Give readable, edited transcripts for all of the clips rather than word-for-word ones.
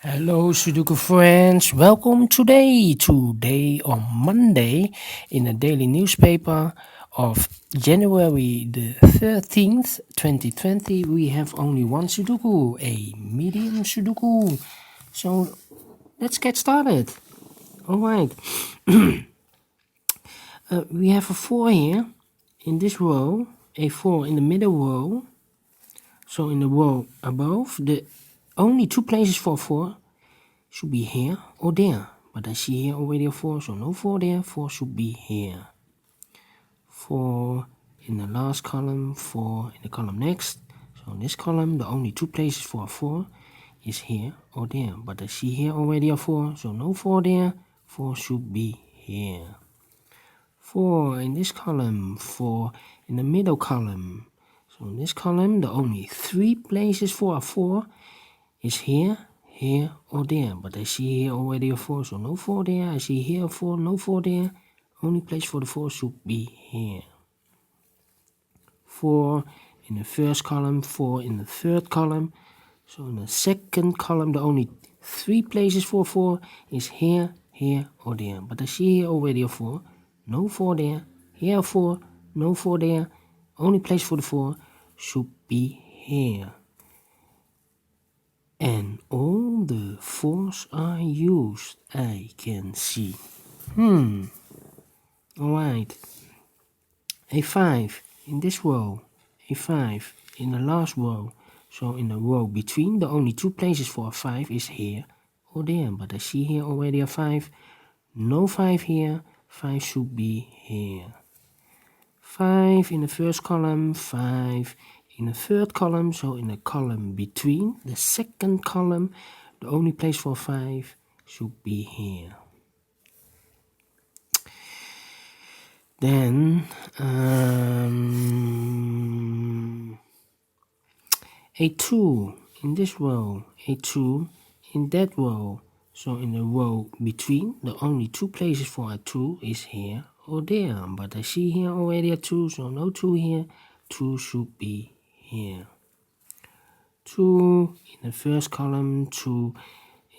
Hello Sudoku friends, welcome today on Monday in the daily newspaper of January the 13th, 2020 we have only one Sudoku, a medium Sudoku. So let's get started. Alright, we have a 4 here in this row, a 4 in the middle row. So in the row above, the only two places for 4 should be here or there, but I see here already a 4, so no 4 there, 4 should be here. 4 in the last column, 4 in the column next. So in this column, the only two places for a 4 is here or there, but I see here already a 4, so no 4 there, 4 should be here. 4 in this column, 4 in the middle column. So in this column, the only 3 places for a 4 is here, here or there, but I see here already a 4, so no 4 there. I see here a 4, no 4 there. Only place for the 4 should be here. 4 in the first column, 4 in the third column. So in the second column, the only 3 places for 4 is here, here or there, but I see here already a 4, no 4 there. Here a 4, no 4 there. Only place for the 4 should be here. And all the 4s are used, I can see. Alright. A 5 in this row. A 5 in the last row. So in the row between, the only 2 places for a 5 is here or there. But I see here already a 5. No 5 here. 5 should be here. 5 in the first column. 5 in the third column, so in the column between the second column, the only place for 5 should be here. Then a 2 in this row, a 2 in that row. So in the row between, the only 2 places for a 2 is here or there. But I see here already a 2, so no 2 here. 2 should be here. 2 in the first column, 2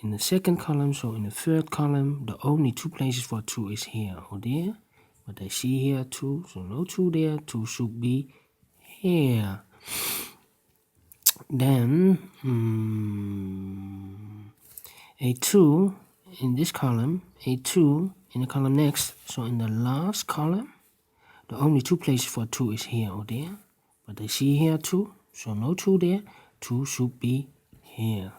in the second column, so in the third column, the only 2 places for 2 is here or there. But I see here 2, so no 2 there, 2 should be here. Then, a 2 in this column, a 2 in the column next, so in the last column, the only 2 places for 2 is here or there. But I see here 2, so no 2 there, 2 should be here.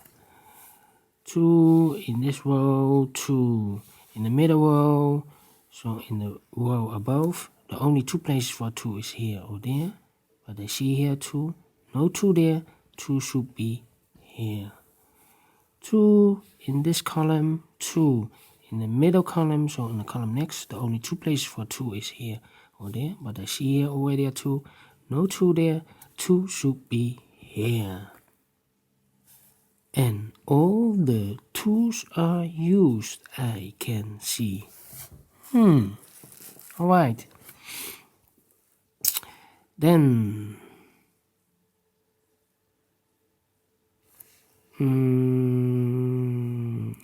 2 in this row, 2 in the middle row, so in the row above, the only 2 places for 2 is here or there. But I see here 2, no 2 there, 2 should be here. 2 in this column, 2 in the middle column, so in the column next, the only 2 places for 2 is here or there. But I see here already a 2, no 2 there, 2 should be here. And all the 2s are used, I can see. Alright. Then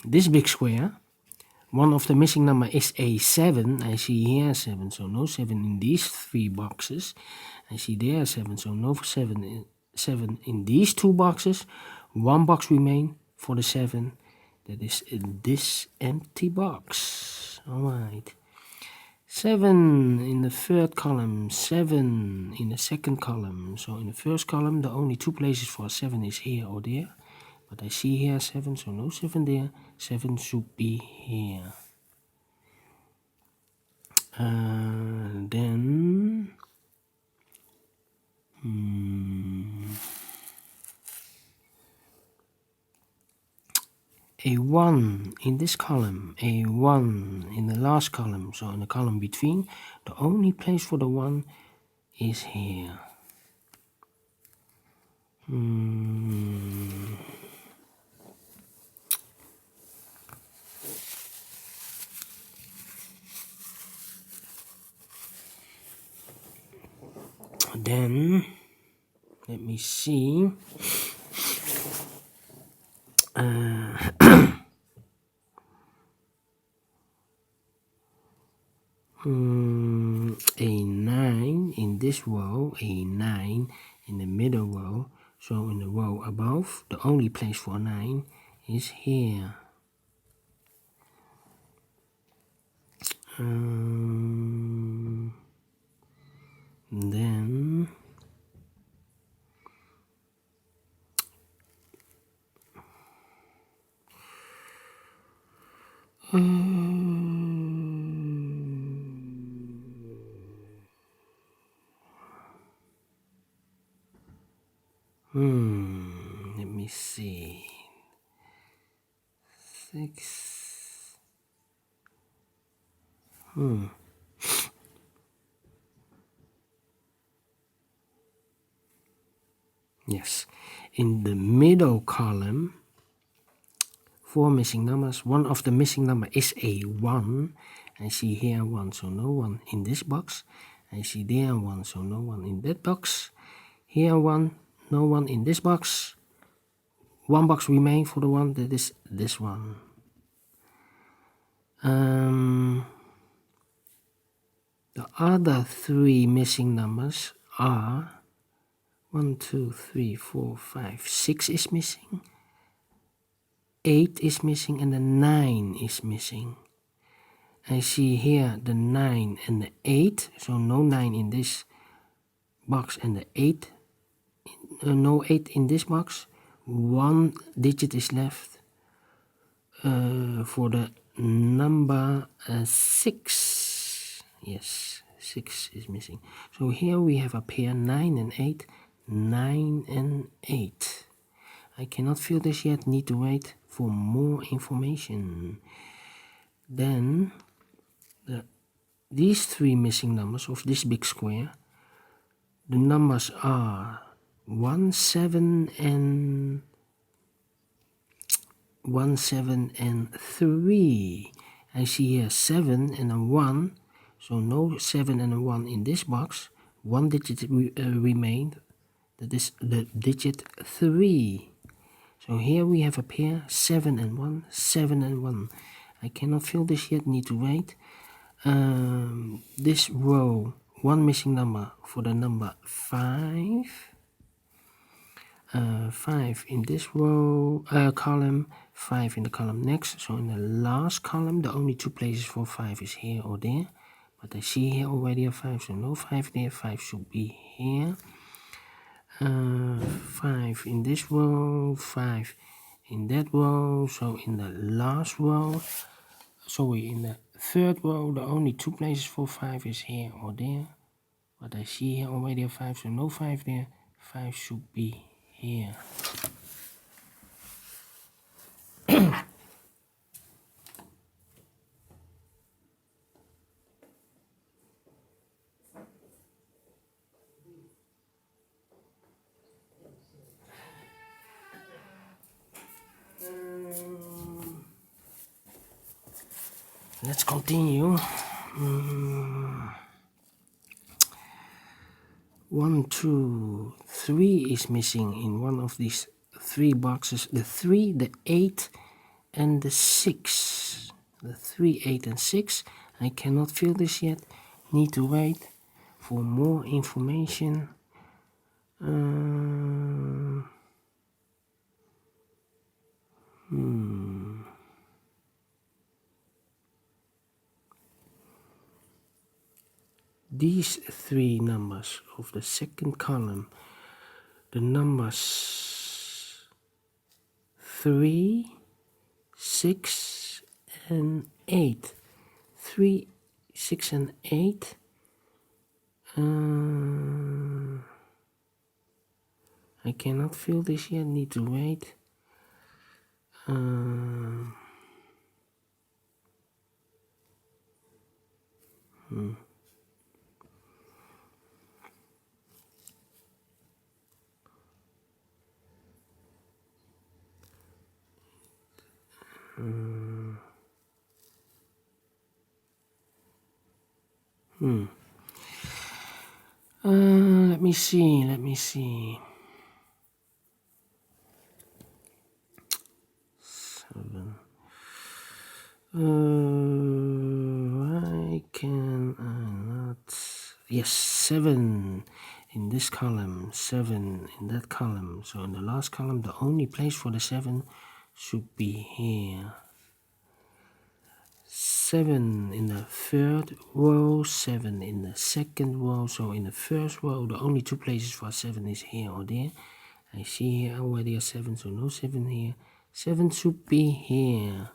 this big square, one of the missing number is a 7. I see here 7, so no 7 in these 3 boxes. I see there 7, so no 7 in these 2 boxes. 1 box remain for the 7. That is in this empty box. Alright. 7 in the third column, 7 in the second column. So in the first column, the only 2 places for 7 is here or there. But I see here 7, so no 7 there. 7 should be here. Then a 1 in this column, a 1 in the last column, so in the column between, the only place for the 1 is here. Then, let me see. a 9 in this row, a 9 in the middle row. So in the row above, the only place for 9 is here. Then let me see. 6. Yes, in the middle column, 4 missing numbers. One of the missing number is a 1. I see here 1, so no 1 in this box. I see there 1, so no 1 in that box. Here 1, no 1 in this box. 1 box remains for the one that is this one. The other 3 missing numbers are 1, 2, 3, 4, 5, 6 is missing. 8 is missing and the 9 is missing. I see here the 9 and the 8, so no 9 in this box and the 8, no 8 in this box. 1 digit is left for the number 6. Yes, 6 is missing. So here we have a pair 9 and 8, 9 and 8. I cannot fill this yet, need to wait for more information. Then these 3 missing numbers of this big square, the numbers are 1, 7 and 3. I see here 7 and a 1, so no 7 and a 1 in this box. 1 digit remained, that is the digit 3. So here we have a pair 7 and 1, 7 and 1. I cannot fill this yet, need to wait. This row, 1 missing number for the number 5. 5 in this row column, 5 in the column next. So in the last column, the only 2 places for 5 is here or there. But I see here already a 5, so no 5 there. 5 should be here. 5 in this row, 5 in that row. So in the last row, sorry, in the third row, the only 2 places for 5 is here or there. But I see here already a 5, so no 5 there. 5 should be here. Let's continue. 1, 2, 3 is missing in one of these 3 boxes. The 3, the 8, and the 6. The 3, 8, and 6. I cannot fill this yet. Need to wait for more information. These 3 numbers of the second column, the numbers 3, 6, and 8. 3, 6, and 8. I cannot fill this yet, need to wait. Let me see. 7. Why can yes, 7 in this column, 7 in that column. So in the last column, the only place for the 7 should be here. 7 in the third row, 7 in the second row. So in the first row, the only 2 places for 7 is here or there. I see here already a 7, so no 7 here. 7 should be here.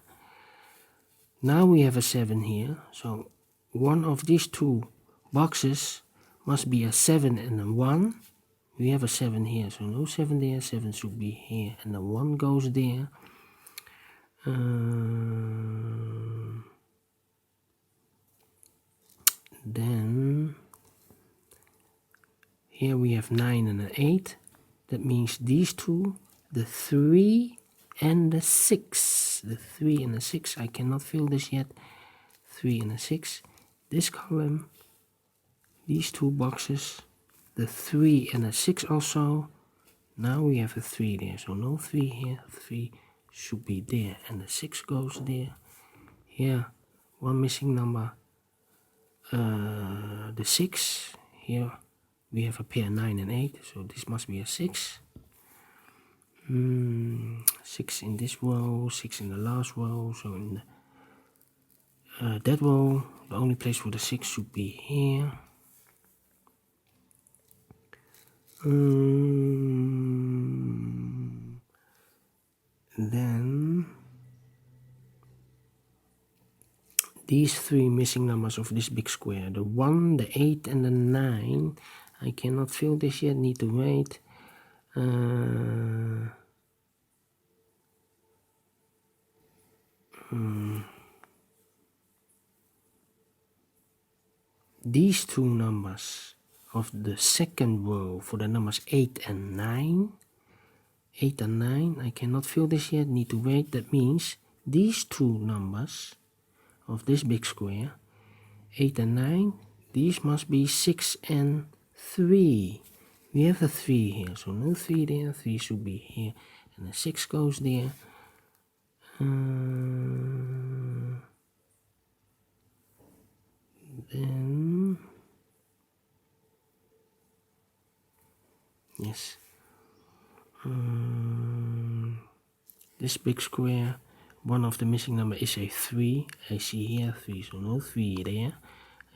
Now we have a 7 here, so one of these 2 boxes must be a 7 and a 1. We have a 7 here, so no 7 there, 7 should be here, and the 1 goes there. Then here we have 9 and an 8. That means these 2, the 3 and the 6. The 3 and the 6, I cannot fill this yet. 3 and a 6. This column, these 2 boxes, the 3 and a 6 also. Now we have a 3 there, so no 3 here. 3 should be there, and the 6 goes there. Here, one missing number, the 6. Here we have a pair 9 and 8, so this must be a 6. 6 in this row, 6 in the last row, so in the, that row, the only place for the 6 should be here. Then these 3 missing numbers of this big square, the 1, the 8 and the 9, I cannot fill this yet, need to wait. These 2 numbers of the second row for the numbers 8 and 9. 8 and 9, I cannot fill this yet, need to wait. That means these 2 numbers of this big square, 8 and 9, these must be 6 and 3. We have a 3 here, so no 3 there, 3 should be here, and the 6 goes there. Then, yes, this big square, one of the missing number is a 3. I see here 3, so no 3 there.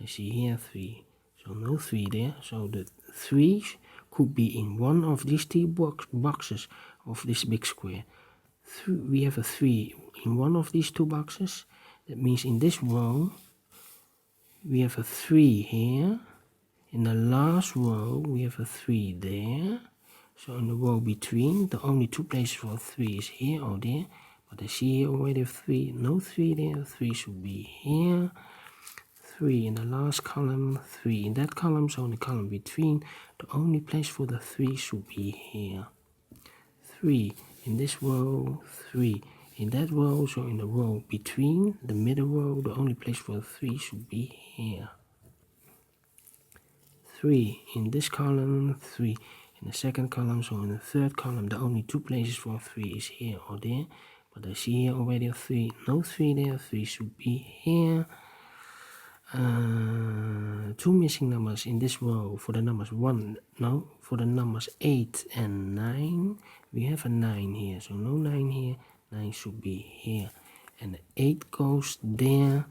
I see here 3, so no 3 there. So the 3 could be in one of these 2 boxes of this big square. We have a 3 in one of these 2 boxes. That means in this row, we have a 3 here. In the last row, we have a 3 there. So in the row between, the only 2 places for 3 is here or there. But I see here already a 3, no 3 there, 3 should be here. 3 in the last column, 3 in that column, so in the column between, the only place for the 3 should be here. 3 in this row, 3 in that row, so in the row between, the middle row, the only place for the 3 should be here. 3 in this column, 3 in the second column, so in the third column, the only 2 places for 3 is here or there. But I see here already a 3, no 3 there, 3 should be here. 2 missing numbers in this row for the numbers for the numbers 8 and 9. We have a 9 here, so no 9 here, 9 should be here. And the 8 goes there.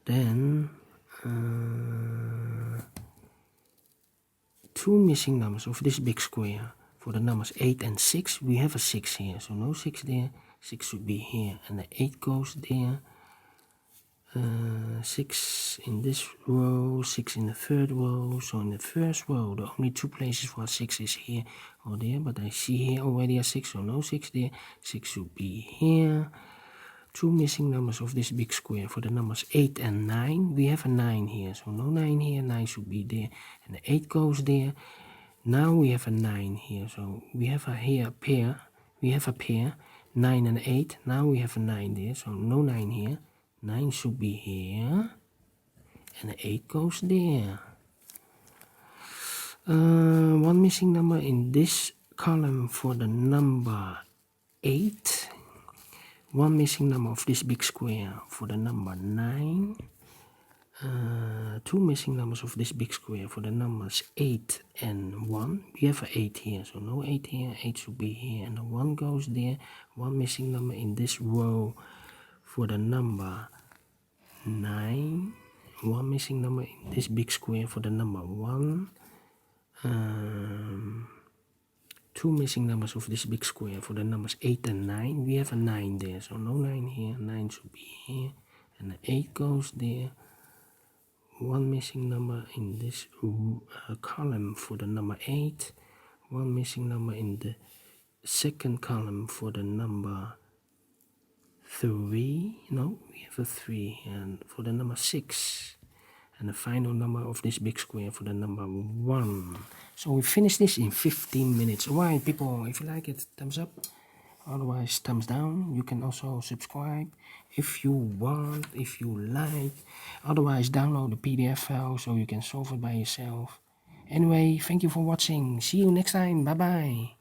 Then 2 missing numbers of this big square for the numbers 8 and 6. We have a 6 here, so no 6 there, 6 should be here, and the 8 goes there. 6 in this row, 6 in the third row, so in the first row, the only 2 places for 6 is here or there, but I see here already a 6, so no 6 there, 6 should be here. 2 missing numbers of this big square for the numbers 8 and 9. We have a 9 here, so no 9 here, 9 should be there, and the 8 goes there. Now we have a 9 here, so we have a pair, 9 and 8. Now we have a 9 there, so no 9 here, 9 should be here, and the 8 goes there. One missing number in this column for the number 8. one missing number of this big square for the number 9. Two missing numbers of this big square for the numbers 8 and 1. We have an 8 here, so no 8 here, 8 should be here, and the 1 goes there. One missing number in this row for the number 9. One missing number in this big square for the number 1. Two missing numbers of this big square for the numbers 8 and 9. We have a 9 there, so no 9 here, 9 should be here, and the 8 goes there. One missing number in this column for the number 8. One missing number in the second column for the number 3. No, we have a 3, and for the number 6. And the final number of this big square for the number 1. So we finished this in 15 minutes. Alright people, if you like it, thumbs up. Otherwise, thumbs down. You can also subscribe if you want, if you like. Otherwise, download the PDF file so you can solve it by yourself. Anyway, thank you for watching. See you next time. Bye bye.